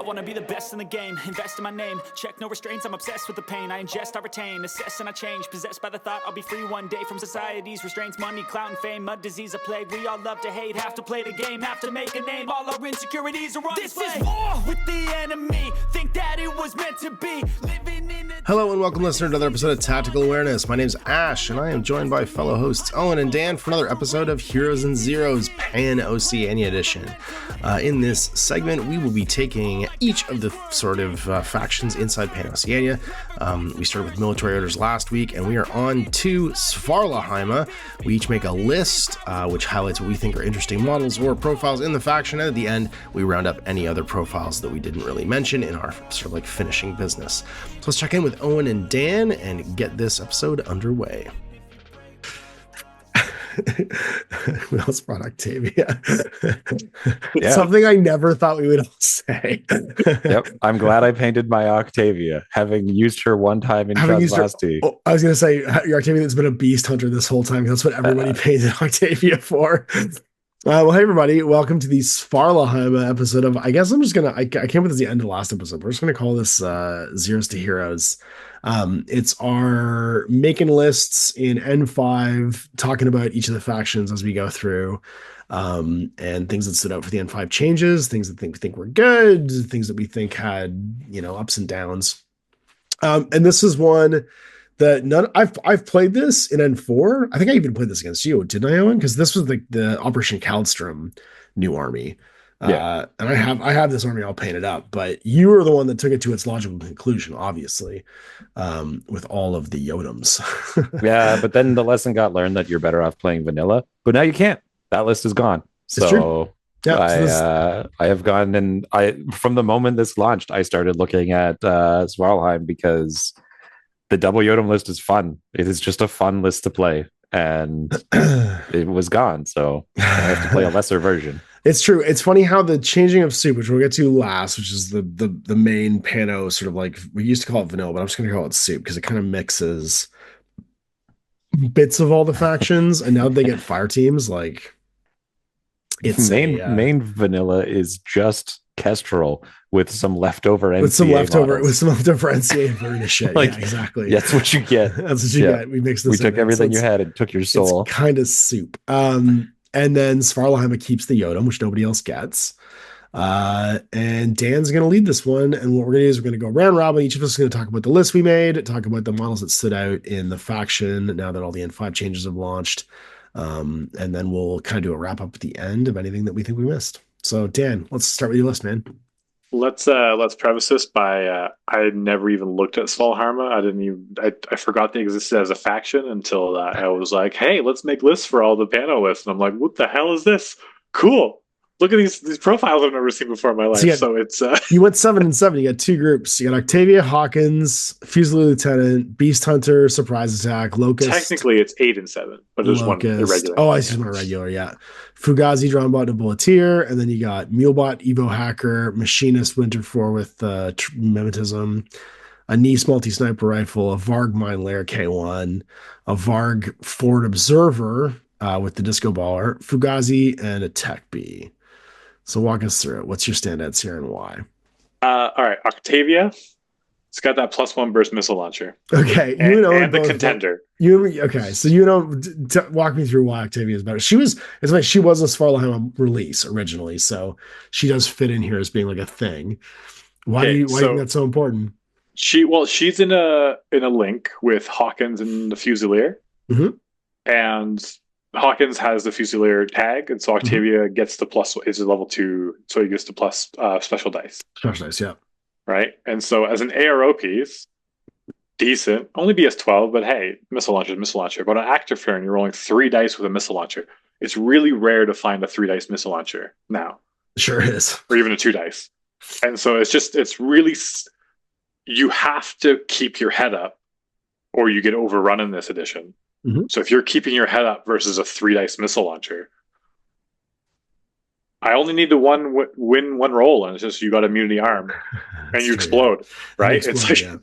wanna be the best in the game, invest in my name, check no restraints, I'm obsessed with the pain. I ingest, I retain, assess and I change, possessed by the thought I'll be free one day from society's restraints. Money, clout and fame, mud, disease, a plague. We all love to hate, have to play the game, have to make a name. All our insecurities are on display. This is war with the enemy, think that it was meant to be. Living in a... Hello and welcome listener to another episode of Tactical Awareness. My name's Ash and I am joined by fellow hosts Owen and Dan for another episode of Heroes and Zeros Pan Oceania edition. In this segment we will be taking each of the sort of factions inside Pan Oceania. We started with military orders last week and we are on to Svarlaheima. We each make a list which highlights what we think are interesting models or profiles in the faction, and at the end we round up any other profiles that we didn't really mention in our sort of like finishing business. So let's check in with Owen and Dan and get this episode underway. We also brought Octavia. Yeah. Something I never thought we would all say. Yep, I'm glad I painted my Octavia, having used her one time in Translast. Oh, I was going to say, your Octavia that's been a beast hunter this whole time. That's what everybody painted Octavia for. Well, hey everybody, welcome to the Svarlaheima episode of, I guess I'm just going to, I came with this at the end of the last episode. We're just going to call this Zeros to Heroes. It's our making lists in N5, talking about each of the factions as we go through, and things that stood out for the N5 changes, things that we think were good, things that we think had, ups and downs. And this is one that I've played this in N4. I think I even played this against you, didn't I, Owen? Because this was the Operation Kaldstrom new army. Yeah. And I have this army all painted up, but you were the one that took it to its logical conclusion, obviously, with all of the Yodems. Yeah, but then the lesson got learned that you're better off playing vanilla, but now you can't. That list is gone. So yeah, I have gone, and from the moment this launched, I started looking at Svarlaheim because the double Yodem list is fun. It is just a fun list to play, and it was gone. So I have to play a lesser version. It's true. It's funny how the changing of soup, which we'll get to last, which is the main Pano sort of like, we used to call it vanilla, but I'm just going to call it soup because it kind of mixes bits of all the factions. And now they get fire teams, like it's main vanilla is just Kestrel with some leftover NCA with some leftover models. NCA version shit. Like, yeah, exactly. That's what you get. That's what you get. We mixed this. We took everything you had and took your soul. It's kind of soup. And then Svarlaheima keeps the Yodem, which nobody else gets. And Dan's going to lead this one. And what we're going to do is we're going to go round robin. Each of us is going to talk about the list we made, talk about the models that stood out in the faction now that all the N5 changes have launched. And then we'll kind of do a wrap up at the end of anything that we think we missed. So Dan, let's start with your list, man. Let's preface this by I never even looked at Svarlaheima. I forgot they existed as a faction until I was like, hey, let's make lists for all the Pano lists. And I'm like, what the hell is this? Cool. Look at these profiles I've never seen before in my life. So it's you went 7 and 7. You got two groups. You got Octavia, Hawkins, Fusilier Lieutenant, Beast Hunter, Surprise Attack, Locust. Technically it's 8 and 7, but there's one irregular. Oh, I see one irregular, yeah. Fugazi, Dronebot, and Bulleteer, and then you got Mulebot, Evo Hacker, Machinist, Winter 4 with Mimetism, a Nice multi-sniper rifle, a Varg Mine Lair K1, a Varg Ford Observer with the Disco Baller, Fugazi, and a Tech B. So walk us through it. What's your standouts here and why? All right, Octavia. It's got that +1 burst missile launcher. Okay, and the contender. Walk me through why Octavia is better. She was a Svarlaheima release originally, so she does fit in here as being like a thing. Why do you think that's so important? She's in a link with Hawkins and the Fusilier, and Hawkins has the Fusilier tag, and so Octavia gets the plus, is a level 2, so he gets the plus special dice. Special dice, yeah. Right? And so as an ARO piece, decent, only BS12, but hey, missile launcher. But on active turn, you're rolling 3 dice with a missile launcher. It's really rare to find a 3 dice missile launcher now. Sure is. Or even a 2 dice. And so it's really, you have to keep your head up or you get overrun in this edition. So if you're keeping your head up versus a 3 dice missile launcher, I only need to win one roll, and it's just you got immunity arm, and you explode, right? It's like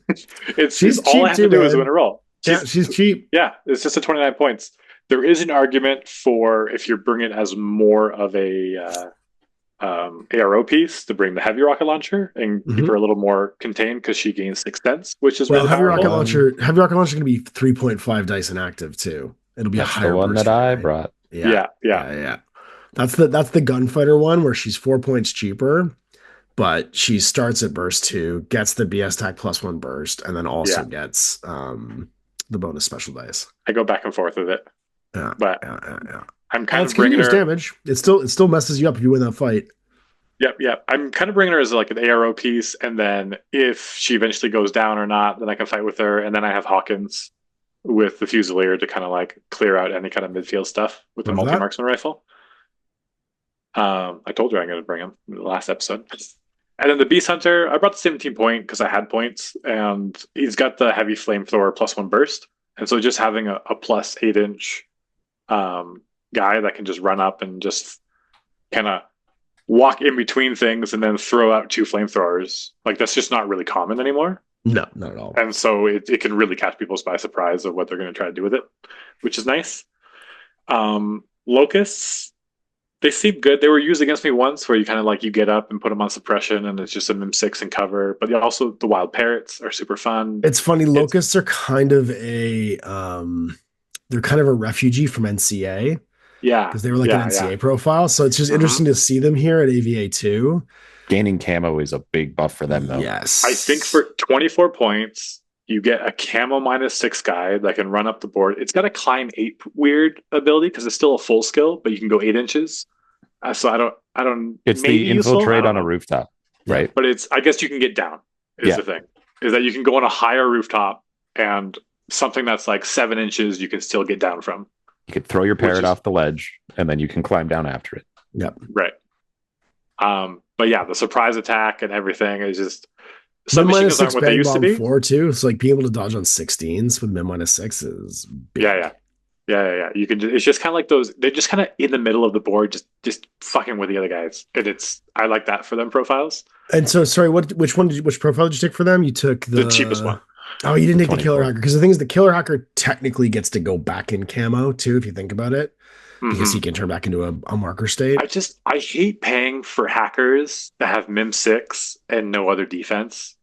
it's all I have to do is win a roll. She's cheap. Yeah, it's just a 29 points. There is an argument for if you're bringing it as more of a ARO piece to bring the heavy rocket launcher and keep her a little more contained because she gains 6 cents, which is really heavy powerful. Heavy rocket launcher is going to be 3.5 dice inactive too. It'll be That's a higher the one burst that rate, I right? brought. Yeah. That's the gunfighter one where she's 4 points cheaper, but she starts at burst 2, gets the BS tack +1 burst, and then also gets the bonus special dice. I go back and forth with it. Yeah, but I'm kind of bringing her damage. It still messes you up if you win that fight. Yep. I'm kind of bringing her as like an ARO piece, and then if she eventually goes down or not, then I can fight with her, and then I have Hawkins with the Fusilier to kind of like clear out any kind of midfield stuff with the multi-marksman rifle. I told you I'm going to bring him in the last episode. And then the Beast Hunter, I brought the 17 point because I had points, and he's got the heavy flamethrower +1 burst. And so just having a +8-inch guy that can just run up and just kind of walk in between things and then throw out 2 flamethrowers, like that's just not really common anymore. No, not at all. And so it can really catch people by surprise of what they're going to try to do with it, which is nice. Locusts, they seem good. They were used against me once where you kind of like you get up and put them on suppression and it's just a Mim6 and cover. But also the wild parrots are super fun. It's funny. Locusts are kind of a they're kind of a refugee from NCA. Yeah. Because they were like an NCA profile. So it's just interesting to see them here at AVA 2. Gaining camo is a big buff for them, though. Yes. I think for 24 points, you get a camo -6 guy that can run up the board. It's got a climb 8 weird ability because it's still a full skill, but you can go 8 inches. So I don't. It's the infiltrate on a rooftop, right? But I guess you can get down. Is the thing is that you can go on a higher rooftop and something that's like 7 inches you can still get down from. You could throw your parrot off the ledge and then you can climb down after it. Yep. Right. But yeah, the surprise attack and everything is just some machine guns aren't what they used to be. 4 too. So like being able to dodge on 16s with Mim -6 is big. Yeah. You can. It's just kind of like those. They're just kind of in the middle of the board, just fucking with the other guys, and I like that for them profiles. And so, sorry, which profile did you take for them? You took the cheapest one. Oh, you didn't take the Killer Hacker because the thing is, the Killer Hacker technically gets to go back in camo too, if you think about it, because he can turn back into a marker state. I hate paying for hackers that have Mim6 and no other defense,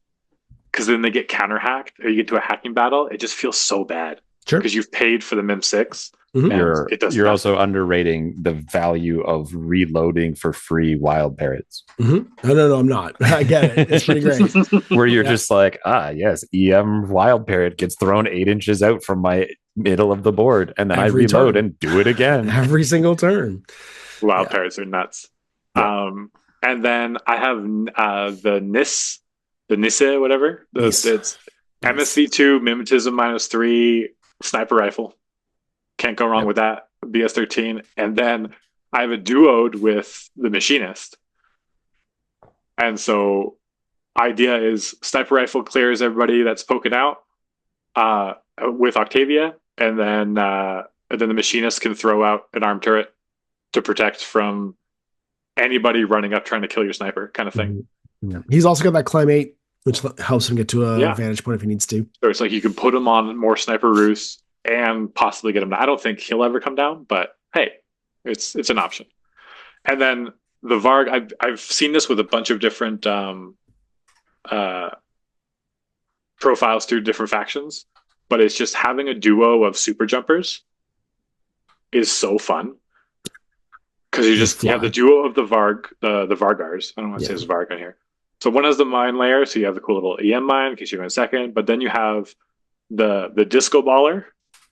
because then they get counter hacked or you get to a hacking battle. It just feels so bad. Sure. Because you've paid for the Mim6. You're also underrating the value of reloading for free wild parrots. No, I'm not. I get it. It's pretty great. Where you're just like, yes, EM wild parrot gets thrown 8 inches out from my middle of the board, and then I reload and do it again every single turn. Wild parrots are nuts. Yeah. And then I have the Nisse, whatever. It's MSV2, Mimetism -3, sniper rifle. Can't go wrong with that. BS13. And then I have a duoed with the Machinist. And so idea is sniper rifle clears everybody that's poking out with Octavia. And then the Machinist can throw out an arm turret to protect from anybody running up trying to kill your sniper kind of thing. Yeah. He's also got that climb 8, which helps him get to a vantage point if he needs to. So it's like you can put him on more sniper roosts and possibly get him down. I don't think he'll ever come down, but hey, it's an option. And then the Varg, I've seen this with a bunch of different profiles through different factions, but it's just having a duo of super jumpers is so fun. Because you have the duo of the Varg, the Vargars. I don't want to say it's Varg on here. So one has the mine layer, so you have the cool little EM mine in case you're going second, but then you have the disco baller.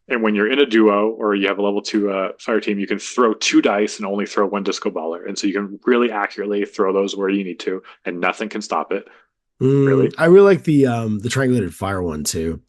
And when you're in a duo or you have a level 2 fire team, you can throw 2 dice and only throw 1 disco baller. And so you can really accurately throw those where you need to, and nothing can stop it. Really. I really like the triangulated fire one too.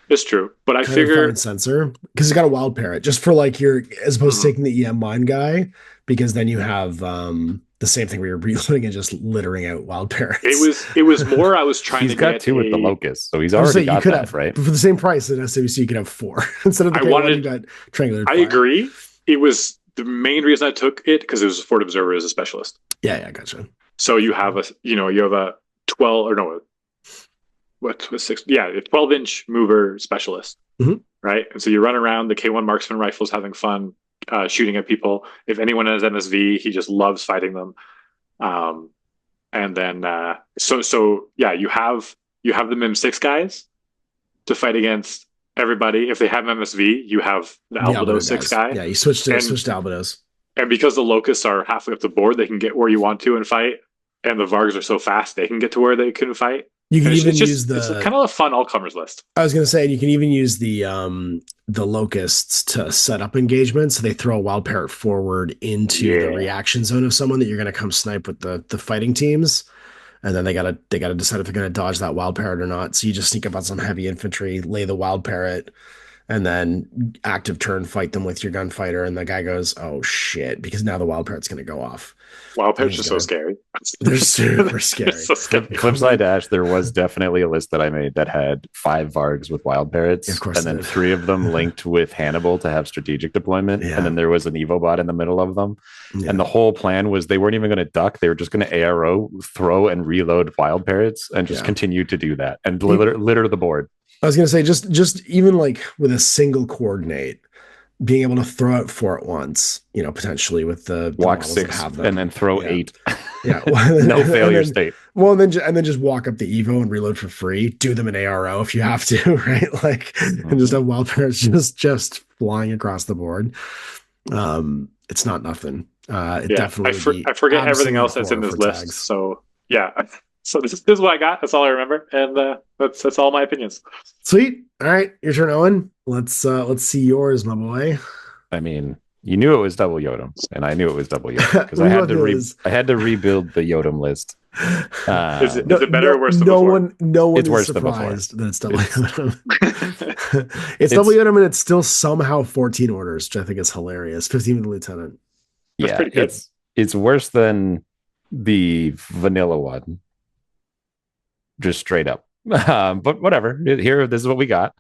It's true. But I figure sensor, because it's got a wild parrot, just for like as opposed to taking the EM mine guy, because then you have the same thing where you're reloading and just littering out wild parrots. It was more I was trying he's to got get 2 with the locust, so he's already got that, right? But for the same price at SWC, you could have 4 instead of the K1, you got triangulated fire. I agree. It was the main reason I took it because it was a Fort Observer as a specialist. Yeah, gotcha. So you have a 12-inch mover specialist, right? And so you run around. The K1 marksman rifle's having fun shooting at people. If anyone has MSV, he just loves fighting them. And then you have the MIM6 guys to fight against everybody. If they have MSV, you have the Albedo 6 guy. Yeah, you switch to Albedos. And because the Locusts are halfway up the board, they can get where you want to and fight. And the Vargs are so fast, they can get to where they can fight. You can even use it's kind of a fun all-comers list. I was going to say, you can even use the Locusts to set up engagement. So they throw a Wild Parrot forward into the reaction zone of someone that you're going to come snipe with the fighting teams. And then they gotta decide if they're gonna dodge that Wild Parrot or not. So you just sneak up on some heavy infantry, lay the Wild Parrot, and then active turn fight them with your gunfighter. And the guy goes, "Oh shit!" Because now the Wild Parrot's gonna go off. Wild Parrots are so scary. They're super scary. So scary. Flipside Dash, there was definitely a list that I made that had 5 Vargs with Wild Parrots, of course, and then 3 of them linked with Hannibal to have strategic deployment, and then there was an Evo bot in the middle of them. Yeah. And the whole plan was they weren't even going to duck; they were just going to ARO, throw, and reload Wild Parrots, and just continue to do that and litter the board. I was going to say, just even like with a single coordinate, being able to throw out 4 at once, potentially with the walk 6 and then throw 8. Yeah, no failure state. Well, and then just walk up the Evo and reload for free. Do them in ARO if you have to, right? Like, and just have Wild Parrots just flying across the board. It's not nothing. It definitely. I forget everything else that's in this list. Tags. So yeah. So this is what I got. That's all I remember, and that's all my opinions. Sweet. All right, your turn, Owen. Let's see yours, my boy. I mean, you knew it was double Yodam, and I knew it was double Yodam because I had to rebuild the Yodam list. Is it better or worse than before? No one it's is worse surprised that it's double Yodam. It's double Yodam, and it's still somehow 14 orders, which I think is hilarious. 15 with the lieutenant. That's pretty good. It's worse than the vanilla one. Just straight up. But whatever. Here, this is what we got.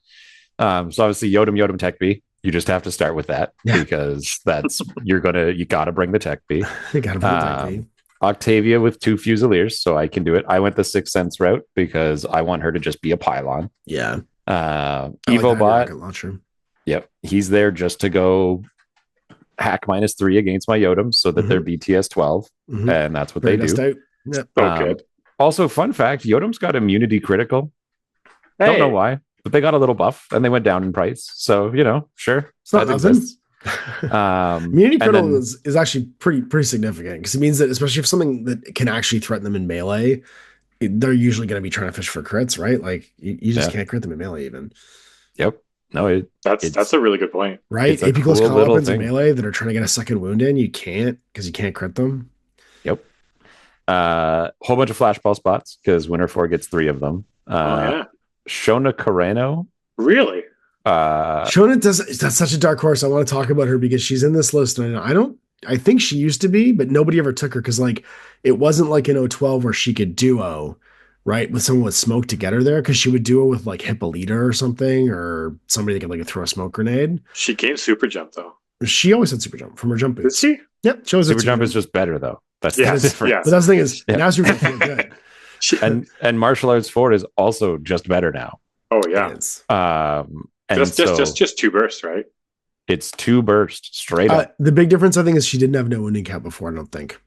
So obviously Yodam Tech B. You just have to start with that because that's you gotta bring the Tech B. You gotta bring the Tech B. Octavia with 2 Fusiliers, so I can do it. I went the 6th Sense route because I want her to just be a pylon. Yeah. Evo bot. Yep. He's there just to go hack -3 against my Yodam so that they're BTS 12. And that's what they do. Yep. Good. Also, fun fact, Yodam's got immunity critical. Hey. Don't know why, but they got a little buff and they went down in price. So, sure. It's not nothing. Immunity critical is actually pretty significant because it means that especially if something that can actually threaten them in melee, they're usually going to be trying to fish for crits, right? Like you just can't crit them in melee even. Yep. No, that's a really good point. Right? AP close call weapons in melee that are trying to get a second wound in, you can't because you can't crit them. Yep. Whole bunch of flashball spots because Winter 4 gets 3 of them. Shona Carreno. Really? Shona that's such a dark horse. I want to talk about her because she's in this list, and I think she used to be, but nobody ever took her because like it wasn't like in 012 where she could duo, right, with someone with smoke to get her there because she would duo with like Hippolyta or something or somebody that could like throw a smoke grenade. She came super jump though. She always had super jump from her jump boots. Did she? Yep. Super jump is just better though. That's different. But that's the thing is now super jump feels good. and martial arts 4 is also just better now. Oh yeah. And just 2 bursts, right? It's 2 bursts straight up. The big difference I think is she didn't have no wounding cap before. I don't think.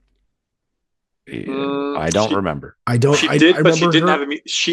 I don't remember. I don't. She did, but she didn't have.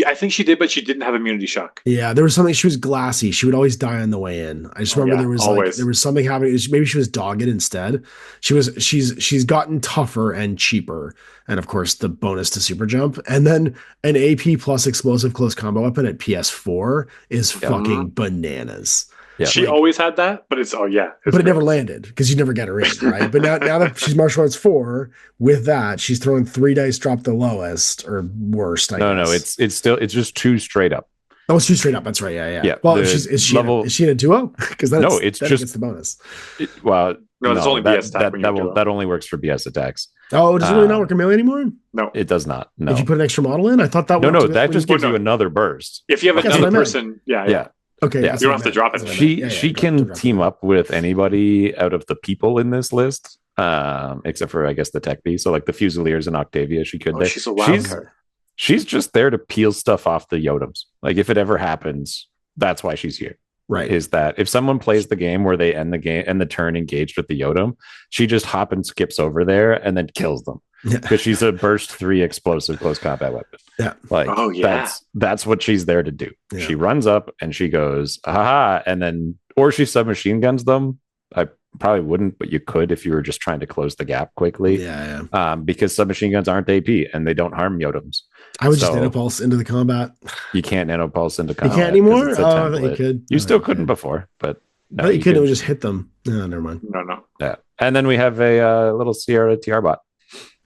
I think she did, but she didn't have immunity shock. Yeah, there was something. She was glassy. She would always die on the way in. I just remember there was something happening. Maybe she was dogged instead. She's gotten tougher and cheaper, and of course the bonus to super jump, and then an AP plus explosive close combo weapon at PS4 is fucking bananas. Yeah. She always had that, but it never landed because you never get her in, right? But now that she's martial arts 4, with that, she's throwing 3 dice, drop the lowest or worst. I guess. It's just 2 straight up. Oh, it's 2 straight up. That's right. Yeah. Well, is she in a duo? Because it's just the bonus. It's only BS attack. That only works for BS attacks. Oh, does it really not work in melee anymore? No, it does not. No. Did you put an extra model in? I thought that. No, that just gives you another burst. If you have another person, yeah. Okay. Yeah. You don't have to drop it. She can team up with anybody out of the people in this list, except for I guess the Tech B. So like the Fusiliers and Octavia, she could. She's a wild card. She's just there to peel stuff off the Yodams. Like if it ever happens, that's why she's here. Right. Is that if someone plays the game where they end the turn engaged with the Yodam, she just hop and skips over there and then kills them because she's a burst 3 explosive close combat weapon. Yeah. Like, Oh, yeah. that's what she's there to do. Yeah. She runs up and she goes, haha, and then, or she submachine guns them. I probably wouldn't, but you could if you were just trying to close the gap quickly. Yeah. Because submachine guns aren't AP and they don't harm Yodams. I would just nanopulse into the combat. You can't nanopulse into combat. You can't anymore? It's a I thought you could. You still couldn't before, but no, you could. It would just hit them. No, never mind. No. Yeah. And then we have a little Sierra TR bot.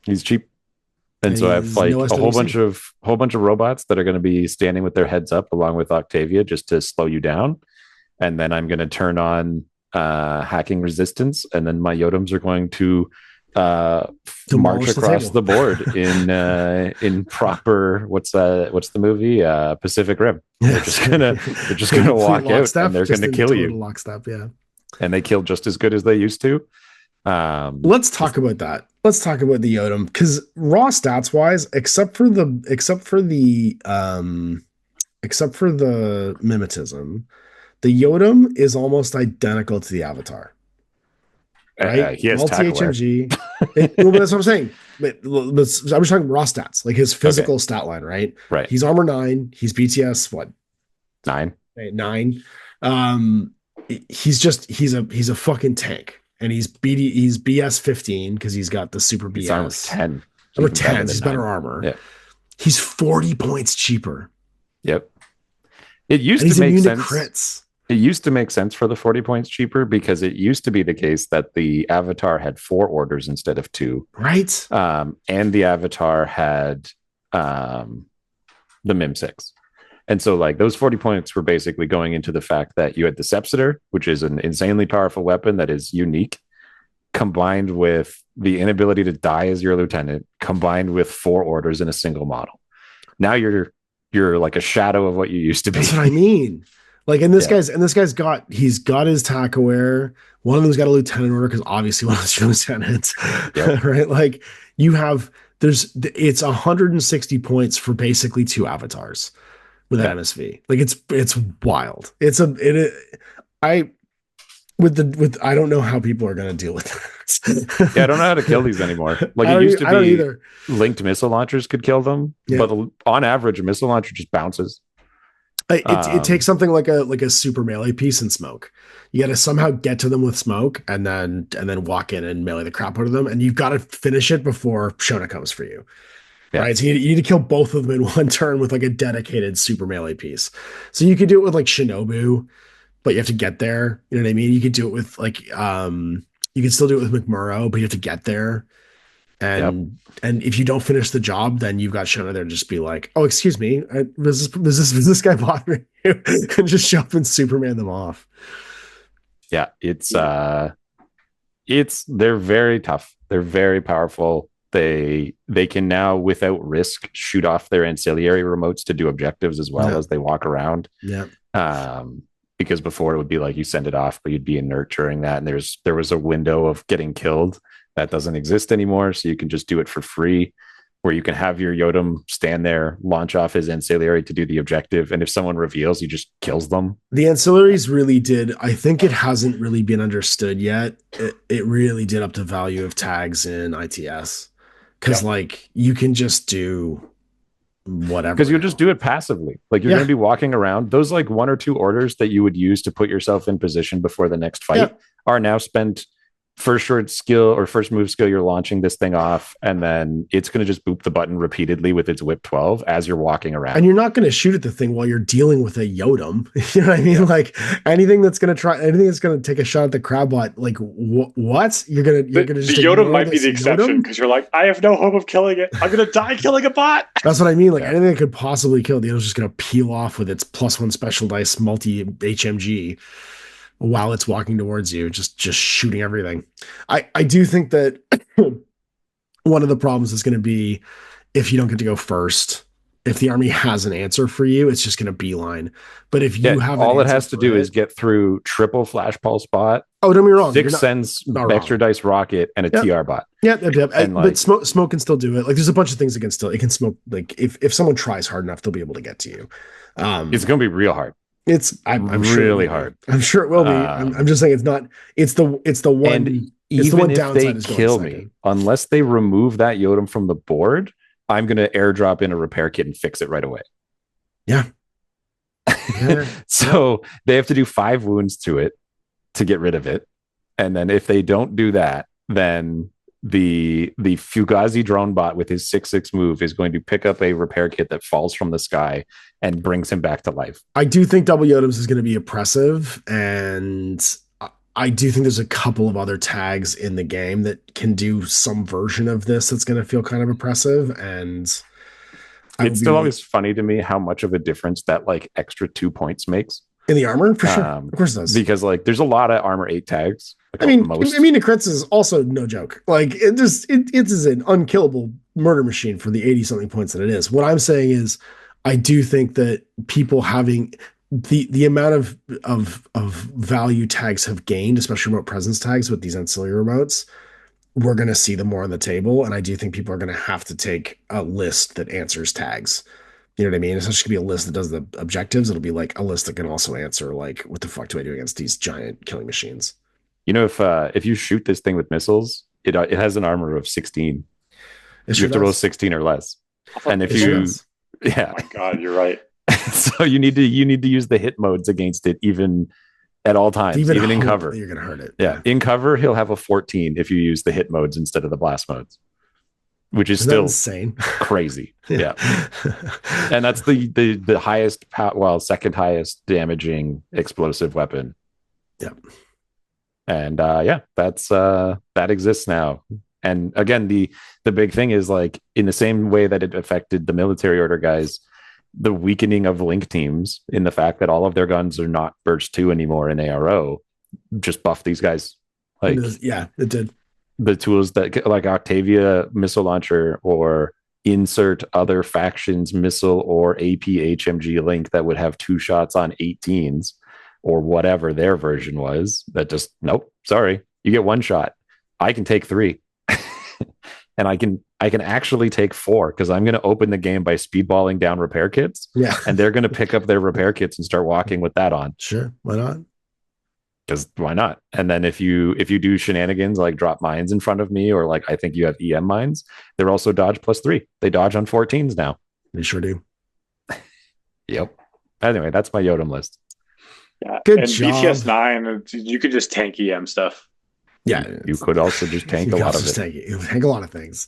He's cheap. And so I have like a whole bunch of robots that are going to be standing with their heads up along with Octavia just to slow you down. And then I'm going to turn on hacking resistance, and then my Yodams are going to march across the board in proper what's the movie Pacific Rim. They're just gonna walk out and they're gonna kill you. Lockstep, yeah. And they kill just as good as they used to. Let's talk about that. Let's talk about the Yodam, because raw stats wise, except for the mimetism, the Yodam is almost identical to the Avatar. Right? He has multi-HMG. Well, that's what I'm saying. But I was talking raw stats, like his physical stat line, right? Right. He's armor 9. He's BTS what? 9. 9. He's a fucking tank, and he's BS 15 because he's got the super BS. He's armor 10. Armor 10. He's better armor. Yeah. He's 40 points cheaper. Yep. It used to make sense. Crits. It used to make sense for the 40 points cheaper because it used to be the case that the Avatar had 4 orders instead of 2. Right. And the Avatar had the Mim 6. And so like those 40 points were basically going into the fact that you had the Sepsitor, which is an insanely powerful weapon that is unique, combined with the inability to die as your lieutenant, combined with 4 orders in a single model. Now you're like a shadow of what you used to be. That's what I mean. Like, and this guy's got his tack aware. One of them's got a lieutenant order because obviously one of them's your lieutenants, right? Like it's 160 points for basically 2 avatars with that MSV. Like it's wild. I don't know how people are going to deal with that. I don't know how to kill these anymore. Like it used to be linked missile launchers could kill them, but on average a missile launcher just bounces. It takes something like a super melee piece in smoke. You got to somehow get to them with smoke and then walk in and melee the crap out of them, and you've got to finish it before Shona comes for you. Yeah. Right, so you need to kill both of them in one turn with like a dedicated super melee piece. So you could do it with like Shinobu, but you have to get there. You know what I mean? You could do it with like you can still do it with McMurrow, but you have to get there. And if you don't finish the job, then you've got Shona there to just be like, "Oh, excuse me, does this guy bother you?" and just show up and Superman them off. Yeah, they're very tough. They're very powerful. They can now, without risk, shoot off their ancillary remotes to do objectives as well as they walk around. Yeah. Because before it would be like you send it off, but you'd be inert during that, and there was a window of getting killed. That doesn't exist anymore, so you can just do it for free, where you can have your Yodam stand there, launch off his ancillary to do the objective, and if someone reveals, he just kills them. The ancillaries really did. I think it hasn't really been understood yet. It really did up the value of tags in ITS, because like you can just do whatever. Because you'll just do it passively. Like you're going to be walking around. Those like 1 or 2 orders that you would use to put yourself in position before the next fight are now spent. First short skill or first move skill, you're launching this thing off, and then it's going to just boop the button repeatedly with its whip 12 as you're walking around. And you're not going to shoot at the thing while you're dealing with a Yodam. You know what I mean? Yeah. Like anything that's going to take a shot at the Crabbot, like what? You're going to just the Yodam might be the exception because you're like, I have no hope of killing it. I'm going to die killing a bot. That's what I mean. Like anything that could possibly kill, the Yodam's just going to peel off with its +1 special dice multi HMG. While it's walking towards you, just shooting everything. I do think that one of the problems is going to be if you don't get to go first. If the army has an answer for you, it's just going to beeline. But if you have all it has to do is get through triple flash pulse bot. Oh, don't be wrong. 6 cents extra dice rocket and a TR bot. Yeah. But smoke can still do it. Like there's a bunch of things it can smoke. Like if someone tries hard enough, they'll be able to get to you. It's going to be real hard. I'm really sure hard. I'm sure it will be. I'm just saying it's not. It's the one. It's the even one if downside they is kill going me, second. unless they remove that Yodam from the board, I'm going to airdrop in a repair kit and fix it right away. Yeah. So they have to do 5 wounds to it to get rid of it. And then if they don't do that, then the Fugazi drone bot with his 6/6 move is going to pick up a repair kit that falls from the sky and brings him back to life. I do think double Yodams is going to be oppressive, and I do think there's a couple of other tags in the game that can do some version of this that's going to feel kind of oppressive. And it's still always funny to me how much of a difference that like extra 2 points makes in the armor, for sure. Of course it does. Because like there's a lot of armor 8 tags. Like, I mean, the crits is also no joke. Like it is an unkillable murder machine for the 80 something points that it is. What I'm saying is, I do think that people having the amount of value tags have gained, especially remote presence tags with these ancillary remotes, we're going to see them more on the table. And I do think people are going to have to take a list that answers tags. You know what I mean? It's not just gonna be a list that does the objectives. It'll be like a list that can also answer like, what the fuck do I do against these giant killing machines? You know, if you shoot this thing with missiles, it has an armor of 16. You have to roll 16 or less. And if you, yeah, oh my God, you're right. So you need to use the hit modes against it, even at all times, even in cover. You're gonna hurt it. Yeah, in cover, he'll have a 14 if you use the hit modes instead of the blast modes, which is still insane, crazy. Yeah, and that's the highest, second highest damaging explosive weapon. Yep. And that's that exists now. And again, the big thing is like in the same way that it affected the military order guys, the weakening of link teams in the fact that all of their guns are not burst 2 anymore in ARO just buffed these guys. Like it did. The tools that like Octavia missile launcher or insert other factions missile or AP HMG link that would have 2 shots on 18s. Or whatever their version was, that just nope, sorry, you get 1 shot. I can take 3, and I can actually take 4 because I'm going to open the game by speedballing down repair kits. Yeah, and they're going to pick up their repair kits and start walking with that on. Sure, why not? Because why not? And then if you do shenanigans like drop mines in front of me, or like I think you have EM mines, they're also dodge +3. They dodge on 14s now. They sure do. Yep. Anyway, that's my Yodam list. Yeah. Good and job. BTS 9, you could just tank EM stuff. Yeah, you could also just tank a lot of it. Tank a lot of things.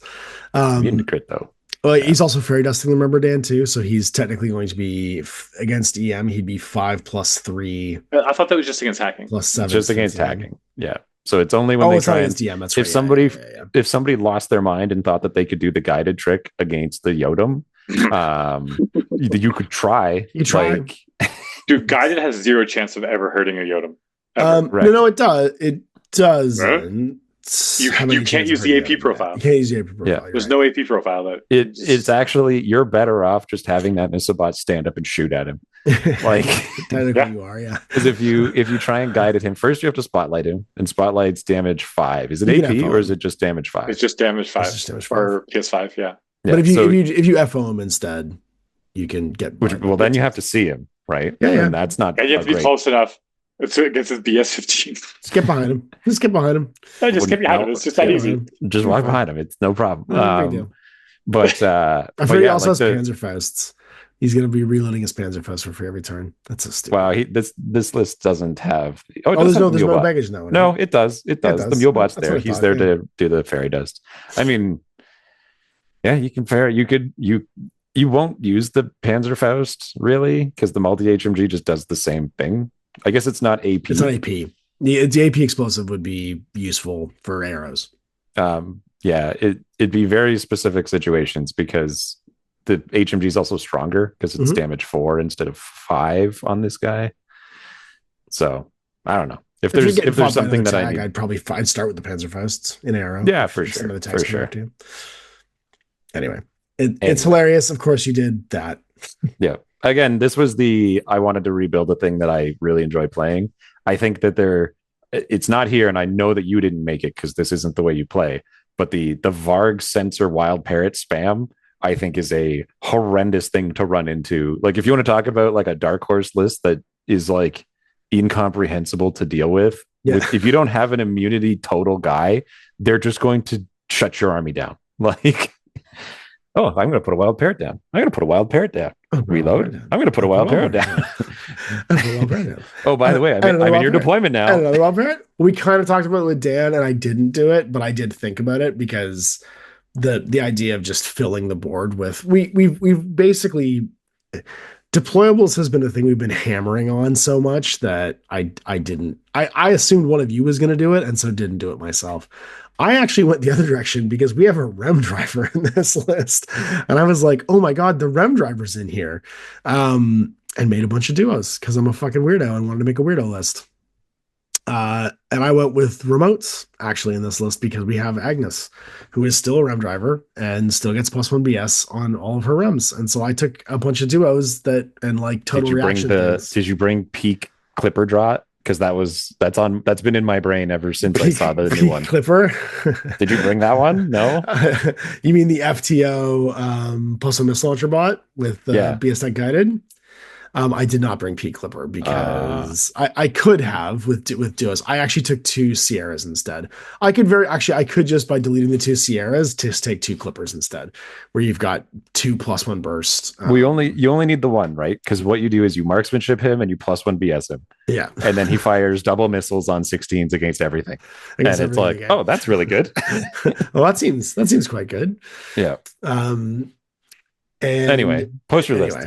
In crit though. Well, he's also fairy dusting, remember, Dan, too. So he's technically going to be against EM. He'd be 5 + 3. I thought that was just against hacking. +7. Just against hacking. Yeah. So it's only when they try and DM, that's if right. if somebody lost their mind and thought that they could do the guided trick against the Yodam, you could try. You try. Like, dude, guided has 0 chance of ever hurting a Yodam. Right. No, it does. It doesn't. You can't use the AP profile. You can't use the AP profile. Yeah. There's no AP profile. That it's actually, you're better off just having that missile bot stand up and shoot at him. Like technically you are, yeah. Because if you try and guide at him, first you have to spotlight him, and spotlight's damage 5. Is it AP or is it just damage 5? It's just damage 5. Or PS5, yeah. But if you FO him instead, you can get then you have to see him, right? Yeah, and that's not. And you have to be close enough. It's against his BS-15. Just get behind him. Just get behind him. No, just get behind him. It's just that easy. Just walk behind him. It's no problem. But I forget he also has Panzerfausts. He's going to be reloading his Panzerfaust for free every turn. That's so stupid. Wow, this list doesn't have. There's no baggage now. No, it does. It does. The Mulebot's there. He's there to do the fairy dust. I mean, yeah, you can fair. You won't use the Panzerfaust really because the multi HMG just does the same thing. I guess it's not AP. It's not AP. The AP explosive would be useful for arrows. Yeah, it'd be very specific situations because the HMG is also stronger because it's damage 4 instead of 5 on this guy. So I don't know if there's something that I need. I'd start with the Panzerfausts in arrow. Yeah, for sure. For sure. Anyway, it's hilarious. Of course, you did that. Yeah. Again, this was I wanted to rebuild a thing that I really enjoy playing. I think that it's not here, and I know that you didn't make it because this isn't the way you play. But the Varg Sensor Wild Parrot spam, I think, is a horrendous thing to run into. Like, if you want to talk about like a dark horse list that is like incomprehensible to deal with. Yeah. If you don't have an immunity total guy, they're just going to shut your army down. Like, oh, I'm going to put a wild parrot down. I'm going to put a wild parrot down. Reload. I'm going to put a wild parrot down. Oh, by the way, I'm in your deployment now. And another wild parrot. We kind of talked about it with Dan, and I didn't do it, but I did think about it because the idea of just filling the board with we've basically deployables has been a thing we've been hammering on so much that I assumed one of you was going to do it, and so didn't do it myself. I actually went the other direction because we have a REM driver in this list. And I was like, oh my God, the REM driver's in here. And made a bunch of duos because I'm a fucking weirdo and wanted to make a weirdo list. And I went with remotes actually in this list because we have Agnes, who is still a REM driver and still gets +1 BS on all of her REMs. And so I took a bunch of duos and like total reaction things. Did you bring peak Clipper Draw? Because that's been in my brain ever since I saw the new one. Clipper. Did you bring that one? No. You mean the FTO pulsar missile launcher bot with BS Tech guided? I did not bring Peak Clipper because I could have with duos. I actually took 2 Sierras instead. I could just by deleting the 2 Sierras just take 2 Clippers instead, where you've got 2 +1 bursts. You only need the one, right? Because what you do is you marksmanship him and you +1 BS him. Yeah, and then he fires double missiles on 16s against everything. It's like, oh, that's really good. Well, that seems quite good. Yeah. And anyway, post your list.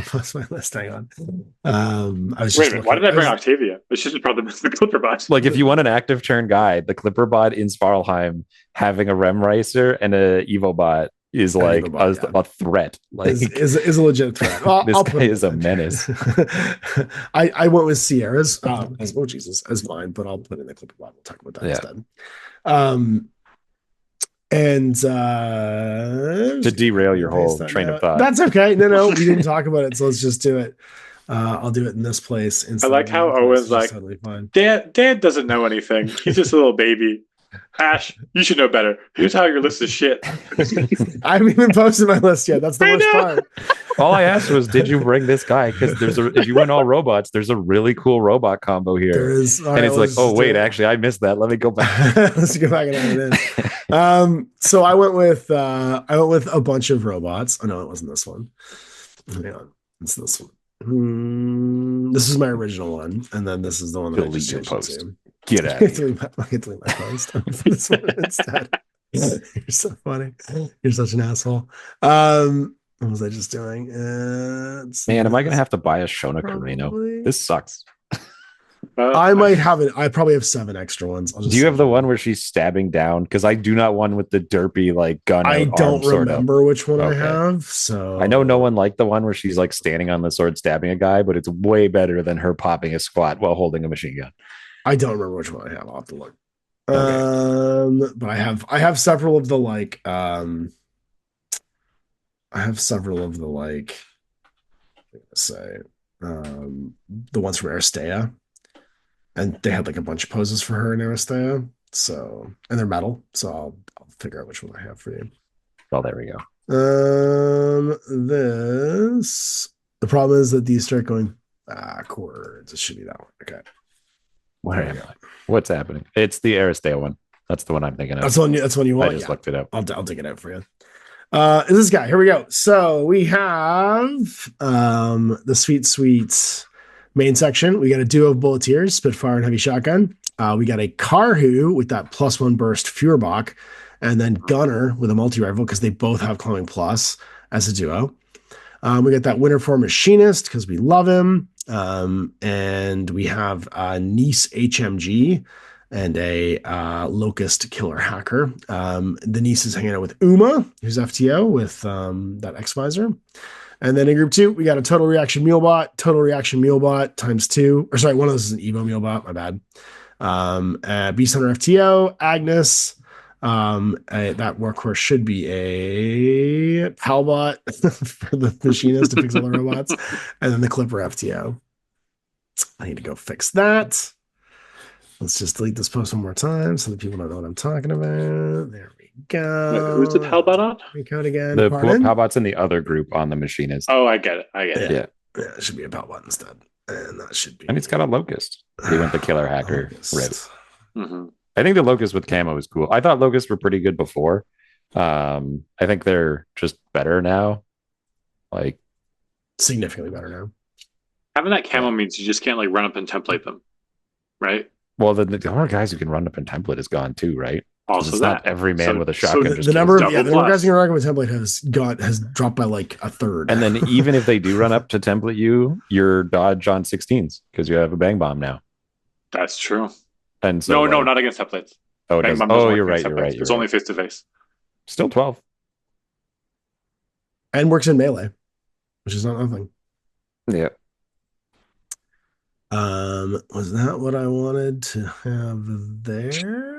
Post my list. Hang on. Wait a minute. Why did I bring Octavia? It should have probably been the Clipper bot. Like, if you want an active turn guy, the Clipper bot in Svarlaheim having a Rem Ricer and a Evo bot is like a threat. Like, is a legit threat. Well, this guy is a menace. I went with Sierras as mine, but I'll put in the Clipper bot. We'll talk about that instead. And to derail your whole train of thought. That's okay. No, we didn't talk about it, so let's just do it. I'll do it in this place. I like how Owen's like, totally fine. Dad doesn't know anything. He's just a little baby. Ash, you should know better. Here's how your list is shit. I haven't even posted my list yet. That's the worst part. All I asked was, did you bring this guy? Because if you went all robots, there's a really cool robot combo here. There is, and it's like, oh wait, actually, I missed that. Let me go back. Let's go back and add it in. So I went with a bunch of robots. Oh no, it wasn't this one. Hang on, it's this one. This is my original one, and then this is the one that I just changed to. Get out of here. I can delete my post. This one instead. You're so funny. You're such an asshole. What was I just doing? Man, am I gonna have to buy a Shona Carreno? This sucks. I might have it. I probably have 7 extra ones. Do you have the one where she's stabbing down? Because I do not one with the derpy like gun. I don't remember which one I have. So I know no one liked the one where she's like standing on the sword stabbing a guy, but it's way better than her popping a squat while holding a machine gun. I don't remember which one I have. I'll have to look. Okay. But I have several of the like. The ones from Aristea, and they had like a bunch of poses for her in Aristea. So, and they're metal. So I'll figure out which one I have for you. Oh, there we go. The problem is that these start going chords. It should be that one. Okay. What's happening? It's the Aristea one. That's the one I'm thinking of. That's one you want. I just looked it up. I'll dig it out for you. This guy. Here we go. So we have the sweet main section. We got a duo of Bulleteers, Spitfire and Heavy Shotgun. We got a Karhu with that +1 burst Feuerbach, and then Gunner with a multi-rifle because they both have Climbing Plus as a duo. We got that Winterform Machinist because we love him. And we have a Nice HMG and a Locust Killer Hacker. The Nice is hanging out with Uma, who's FTO with that X-Visor. And then in group 2, we got a Total Reaction Mulebot ×2. Or sorry, one of those is an Evo Mulebot, my bad. Beast Hunter FTO, Agnes. That workhorse should be a Palbot for the machinist to fix all the robots, and then the Clipper FTO. I need to go fix that. Let's just delete this post one more time so that people don't know what I'm talking about. There we go. Wait, who's the Palbot on? Recode again. The Palbot's in the other group on the machinist. Oh, I get it. Yeah. Yeah, it should be a Palbot instead. And that should be. And it's got a locust. They went the killer hacker route. Mm-hmm. I think the locust with camo is cool. I thought locusts were pretty good before. I think they're just better now. Like significantly better now. Having that camo means you just can't like run up and template them, right? Well, the number of guys who can run up and template is gone too, right? Also, it's that not every man with a shotgun. The number of guys who can run up with template has dropped by like a third. And then even if they do run up to template you, you're dodge on 16s because you have a bang bomb now. That's true. And so no, not against templates. Oh, you're right. It's only face to face. Still 12. And works in melee, which is not nothing. Yeah. Was that what I wanted to have there?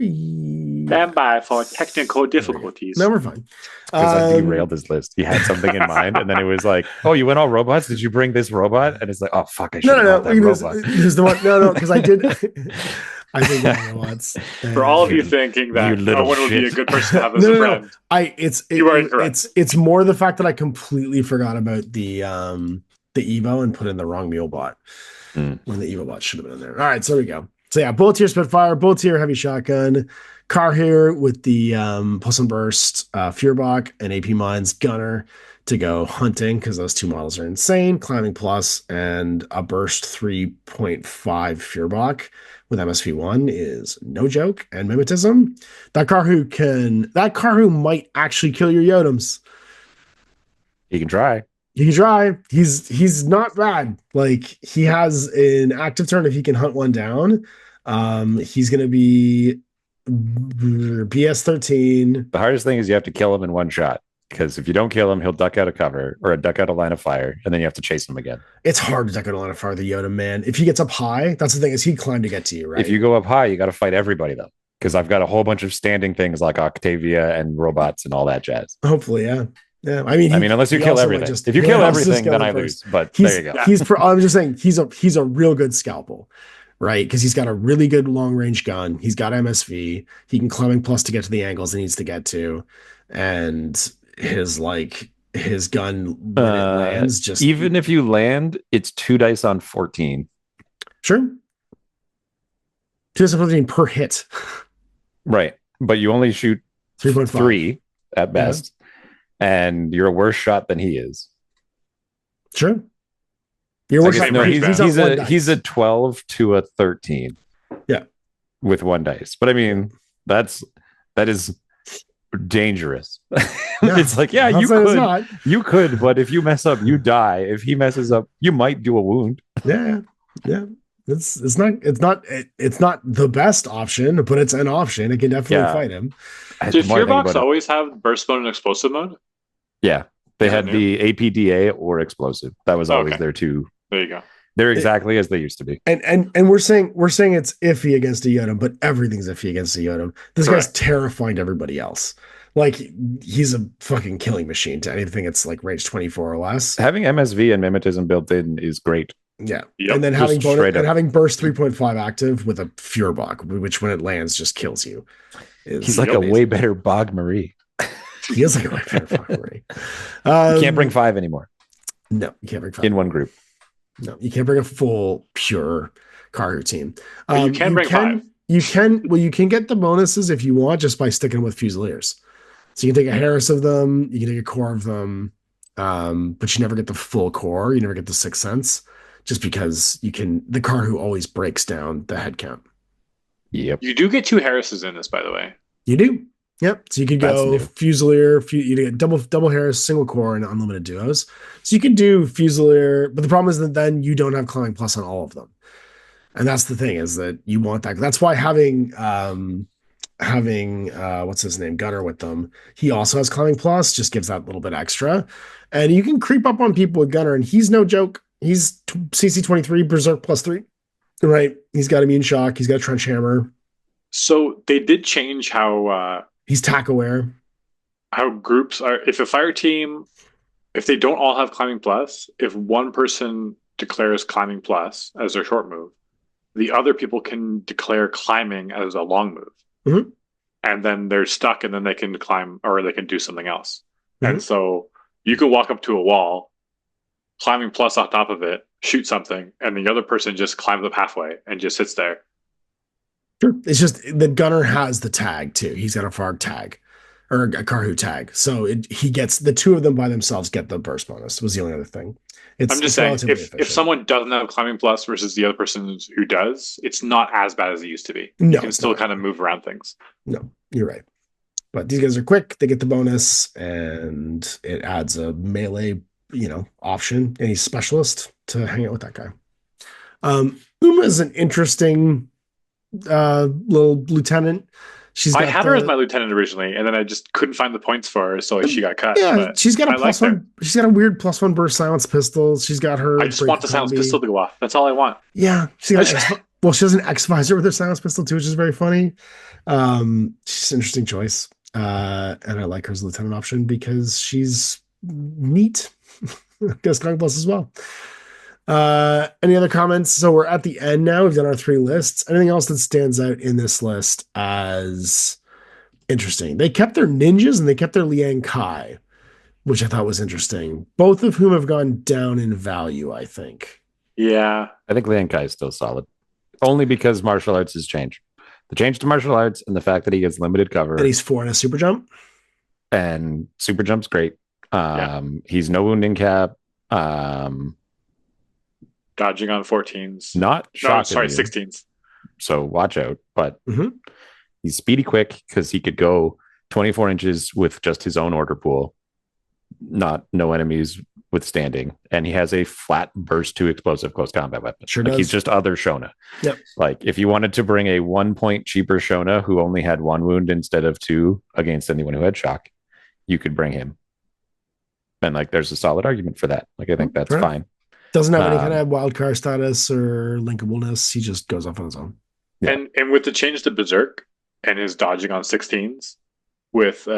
Stand by for technical difficulties. No, we're fine. Because I derailed his list. He had something in mind, and then it was like, "Oh, you went all robots? Did you bring this robot?" And it's like, "Oh fuck, I should have that robot." There's the one. No, because I did. I think robots. For all of you thinking that Owen would be a good person to have as a friend, it's more the fact that I completely forgot about the Evo and put in the wrong mule bot when the Evo bot should have been in there. All right, so there we go. So yeah, bullet tier Spitfire, bullet tier heavy shotgun, car here with the pulse and burst, Fuhrbach and AP mines, gunner to go hunting because those two models are insane. Climbing plus and a burst 3.5 Fuhrbach with MSV1 is no joke. And mimetism, that car who might actually kill your Yodems. He can try. He can try. He's not bad. Like he has an active turn if he can hunt one down. He's gonna be BS13. The hardest thing is you have to kill him in one shot. Because if you don't kill him, he'll duck out of cover or duck out of line of fire, and then you have to chase him again. It's hard to duck out of line of fire, the Yoda, man. If he gets up high, that's the thing, is he climbed to get to you, right? If you go up high, you got to fight everybody, though. Because I've got a whole bunch of standing things like Octavia and robots and all that jazz. Hopefully, yeah. Yeah, I mean, unless you kill everything. If you kill everything, then I lose. But there you go. I'm just saying, he's a real good scalpel, right? Because he's got a really good long range gun. He's got MSV. He can climbing plus to get to the angles he needs to get to, and his gun when it lands just even if you land, it's 2 dice on 14. Sure. 2 dice on 14 per hit. Right. But you only shoot 3 at best. Yeah. And you're a worse shot than he is. Sure. You're worse shot. No, he's a 12 to a 13. Yeah. With 1 dice. But I mean, that is dangerous. Yeah. It's like, yeah, you could, but if you mess up, you die. If he messes up, you might do a wound. Yeah. It's not the best option, but it's an option. It can definitely fight him. Did Fuhrbach always have burst mode and explosive mode? Yeah, they had the APDA or explosive. That was always their two. There you go. They're exactly as they used to be. And we're saying it's iffy against a Yodam, but everything's iffy against a Yodam. This guy's terrifying to everybody else. Like, he's a fucking killing machine to anything that's like range 24 or less. Having MSV and mimetism built in is great. Yeah. Yep. And then having burst 3.5 active with a Fuhrbach, which when it lands just kills you. He's like amazing. A way better Bog Marie. He is like a way better Bog Marie. You can't bring 5 anymore. No, you can't bring 5 in one group. No, you can't bring a full pure Cargo team. You can bring 5. You can get the bonuses if you want just by sticking with Fusiliers. So you can take a Harris of them, you can take a core of them, but you never get the full core. You never get the 6 cents, just because the car who always breaks down the head count. Yep. You do get 2 Harrises in this, by the way. You do. Yep. So you could go Fusilier, you get double Harris, single core, and unlimited duos. So you could do Fusilier, but the problem is that then you don't have climbing plus on all of them. And that's the thing, is that you want that. That's why having what's his name, Gunner with them, he also has climbing plus, just gives that little bit extra. And you can creep up on people with Gunner, and he's no joke. He's CC 23 Berserk +3, right? He's got immune shock. He's got trench hammer. So they did change how he's tack aware. How groups are. If a fire team, if they don't all have climbing plus, if one person declares climbing plus as their short move, the other people can declare climbing as a long move. Mm-hmm. And then they're stuck, and then they can climb, or they can do something else. Mm-hmm. And so you can walk up to a wall, climbing plus on top of it, shoot something, and the other person just climbs up halfway and just sits there. Sure. It's just the gunner has the tag too. He's got a Farg tag or a Karhu tag. So he gets the two of them by themselves get the burst bonus was the only other thing. I'm just saying if someone doesn't have climbing plus versus the other person who does, it's not as bad as it used to be. No, you can still kind of move around things. No, you're right. But these guys are quick. They get the bonus and it adds a melee, option. And he's specialist to hang out with that guy. Uma is an interesting little lieutenant. I had her as my lieutenant originally, and then I just couldn't find the points for her, so she got cut. Yeah, she's got a +1. She's got a weird +1 burst silence pistol. She's got her. I just want the silence pistol to go off. That's all I want. Yeah, she has an X visor with her silence pistol too, which is very funny. She's an interesting choice, and I like her as a lieutenant option because she's neat. Gets strong plus as well. Any other comments? So we're at the end now. We've done our 3 lists. Anything else that stands out in this list as interesting? They kept their ninjas and they kept their Liang Kai, which I thought was interesting. Both of whom have gone down in value, I think. Yeah. I think Liang Kai is still solid. Only because martial arts has changed. The change to martial arts and the fact that he gets limited cover. And he's 4 in a super jump. And super jump's great. He's no wounding cap. Dodging on 14s. Not shocking. Sorry, 16s. So watch out. But he's speedy quick because he could go 24 inches with just his own order pool. No enemies withstanding. And he has a flat burst 2 explosive close combat weapon. Sure does. He's just other Shona. Yep. Like if you wanted to bring a 1 point cheaper Shona who only had 1 wound instead of 2 against anyone who had shock, you could bring him. And there's a solid argument for that. I think that's fine. Doesn't have any kind of wild card status or linkableness. He just goes off on his own. Yeah. And with the change to Berserk and his dodging on 16s, with